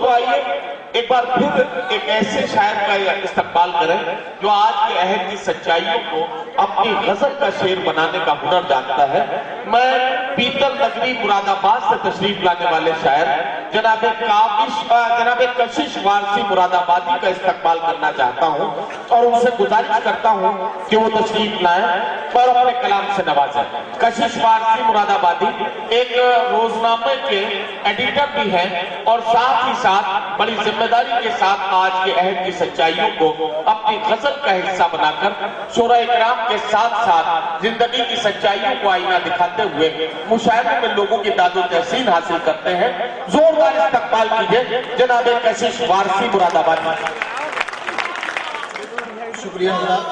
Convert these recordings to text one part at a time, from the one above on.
تو آئیے ایک بار پھر ایک ایسے شاعر کا استقبال کریں جو آج کے عہد کی سچائیوں کو اپنی غزل کا شعر بنانے کا ہنر جانتا ہے۔ میں پیتل نگری مراد آباد سے تشریف لانے والے شاعر جناب کشش وارسی مراد آبادی کا استقبال کرنا چاہتا ہوں اور ان سے گزارش کرتا ہوں کہ وہ تشریف لائیں اور اپنے کلام سے نوازیں۔ کشش وارسی مراد آبادی ایک روزنامے کے ایڈیٹر بھی ہیں اور ساتھ ہی ساتھ بڑی ذمہ داری کے ساتھ آج کے عہد کی سچائیوں کو اپنی غزل کا حصہ بنا کر شعراء کرام کے ساتھ ساتھ زندگی کی سچائیوں کو آئینہ دکھاتے ہوئے مشاعرے میں لوگوں کی داد و تحسین حاصل کرتے ہیں۔ زوردار استقبال کیجئے جناب کشش وارسی مراد آبادی۔ شکریہ حضرات۔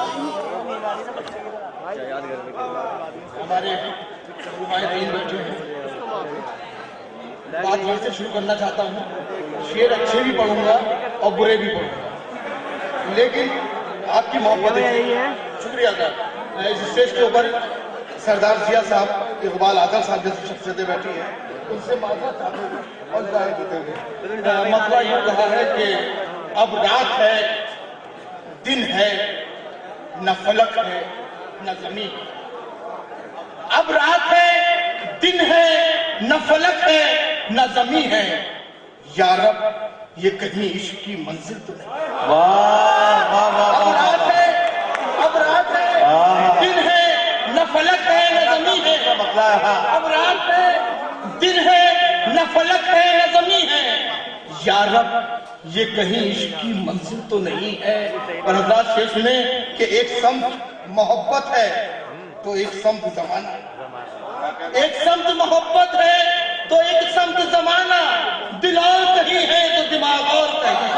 ہمارے نمائندین بیٹھے ہیں، بات یہیں سے شروع کرنا چاہتا ہوں، شعر اچھے بھی پڑھوں گا اور برے بھی پڑھوں گا، لیکن آپ کی محبت ہے۔ شکریہ حضرات۔ اس اسٹیج کے اوپر سردار ضیاء صاحب، اقبال آذر صاحب جیسی شخصیتیں بیٹھی ہیں، ان سے معذرت چاہتے ہیں اور ظاہر دیتے ہوئے مسئلہ یہ کہا ہے کہ اب رات ہے، دن ہے، نہ فلک ہے نہ زمین۔ اب رات ہے، دن ہے، نہ فلک ہے نہ زمین ہے، یا رب یہ کہیں عشق کی منزل تو نہیں۔ اب رات ہے، اب رات ہے، دن ہے، نہ فلک ہے نہ زمین ہے۔ اب رات ہے، دن ہے، نہ فلک ہے نہ زمین ہے، یا رب یہ کہیں عشق کی منزل تو نہیں ہے۔ اور حضرات شعر سنیں کہ ایک سمت محبت ہے تو ایک سمت زمانہ، ایک سمت محبت ہے تو ایک سمت زمانہ، دل اور کہیں ہے تو دماغ اور کہیں۔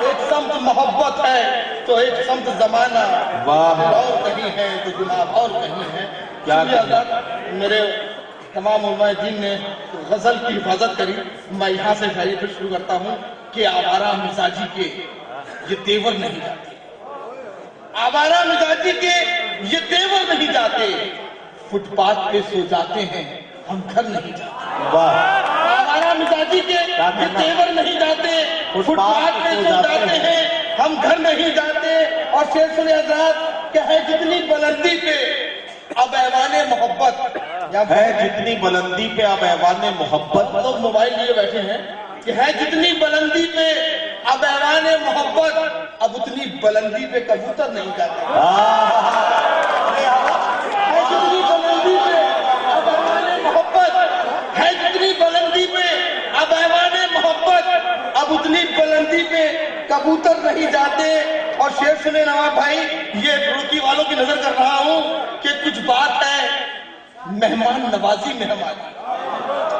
ایک سمت محبت ہے تو ایک سمت زمانہ، دل اور کہیں ہے تو دماغ اور کہیں ہے۔ شکریہ حضرات، میرے تمام علماء دین نے غزل کی حفاظت کری۔ میں یہاں سے پھر شروع کرتا ہوں کہ آوارہ مزاجی کے یہ تیور نہیں جاتے، آوارہ مزاجی کے یہ تیور نہیں جاتے، فٹ پاتھ پہ سو جاتے ہیں ہم گھر نہیں جاتے۔ آوارہ مزاجی کے یہ تیور نہیں جاتے، فٹ پاتھ پہ سو جاتے ہیں ہم گھر نہیں جاتے۔ اور شعر سنے حضرات کہ ہے جتنی بلندی پہ اب ایوان محبت، ہے جتنی بلندی پہ اب ایوان محبت، لوگ موبائل لیے بیٹھے ہیں کہ ہے جتنی بلندی پہ اب ایوان محبت، اب اتنی بلندی پہ کبوتر نہیں جاتے۔ ہے جتنی بلندی پہ اب ایوان محبت، ہے جتنی بلندی پہ اب ایوان محبت، اب اتنی بلندی پہ کبوتر نہیں جاتے۔ اور شعر سنے نواب بھائی، یہ روٹی والوں کی نظر کر رہا ہوں کہ کچھ بات ہے مہمان نوازی میں ہماری،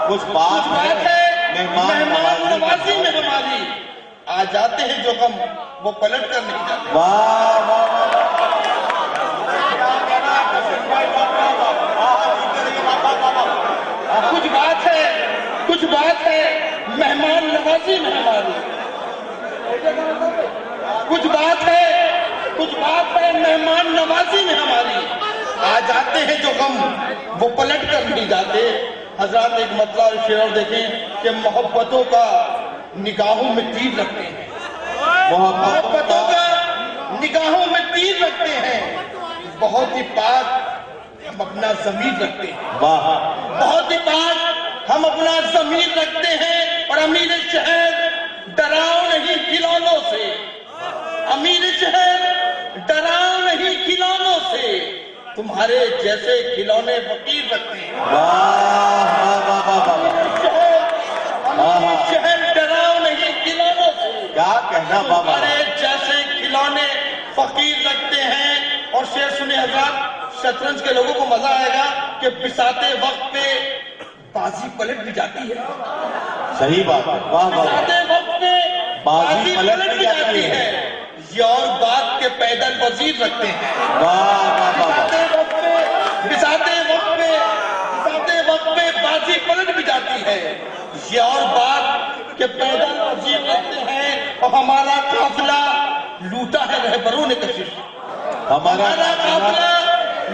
کچھ بات ہے مہمان نوازی میں ہماری، آ جاتے ہیں جو ہم وہ پلٹ کر نہیں جاتے۔ کچھ بات ہے مہمان نوازی میں ہماری، کچھ بات ہے مہمان نوازی میں ہماری، آ جاتے ہیں جو ہم وہ پلٹ کر نہیں جاتے۔ حضرات ایک مطلع اور شعر اور دیکھیں کہ محبتوں کا نگاہوں میں تیر رکھتے ہیں، محبتوں کا نگاہوں میں تیر رکھتے ہیں، بہت ہی پاک ہم اپنا ضمیر رکھتے ہیں، بہت ہی پاک ہم اپنا ضمیر رکھتے ہیں۔ اور امیر شہر ڈراؤ نہیں کھلونوں سے، امیر شہر ڈراؤ نہیں کھلونوں سے، تمہارے جیسے کھلونے فقیر رکھتے ہیں۔ امیر شہر ڈراؤ نہیں کھلونوں سے، کیا کہنا بابا، تمہارے جیسے کھلونے فقیر رکھتے ہیں۔ اور شعر سنے حضرات، شطرنج کے لوگوں کو مزہ آئے گا کہ بساتے وقت پہ بازی پلٹ بھی جاتی ہے۔ صحیح بات ہے، بساتے وقت پہ بازی پلٹ بھی جاتی ہے، یہ اور بات کے پیدل وزیر رکھتے ہیں۔ بساتے وقت پہ بازی پلٹ بھی جاتی ہے، یہ اور بات کے پیدل وزیر رکھتے ہیں۔ اور ہمارا قافلہ لوٹا ہے رہبروں نے کشش، ہمارا قافلہ